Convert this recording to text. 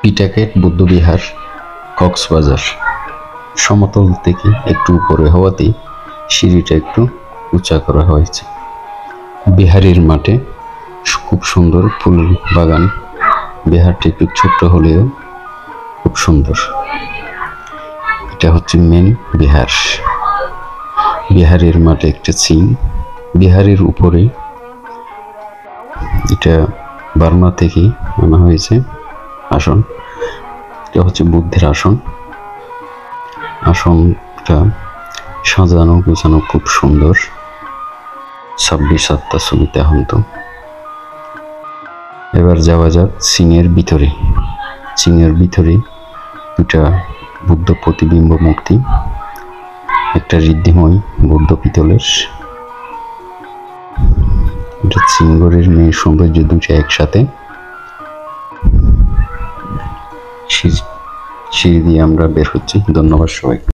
পিটাকেট বৌদ্ধবিহার, কক্সবাজার। সমতল থেকে একটু উপরে হওয়াতেই সিঁড়িটা একটু উঁচা করা হয়েছে। বিহারের মাঠে খুব সুন্দর ফুল বাগান। বিহারটি একটু ছোট্ট হলেও খুব সুন্দর। এটা হচ্ছে মেন বিহার। বিহারের মাঠে একটা সিং। বিহারের উপরে এটা বার্মা থেকে আনা হয়েছে আসন। এটা হচ্ছে বুদ্ধের আসন। আসনটা সাজানো গোছানো খুব সুন্দর। 26/7 ছবিতে এখন তো। এবার যাওয়া যাক সিংয়ের ভিতরে। সিংয়ের ভিতরে দুটা বুদ্ধ প্রতিবিম্ব মূর্তি, একটা ঋদ্ধিময় বুদ্ধ পিতলের। এটা সিংগড়ের মেয়ে সৌন্দর্য দুটো একসাথে। সিঁড়ি দিয়ে আমরা বের হচ্ছি। ধন্যবাদ সবাই।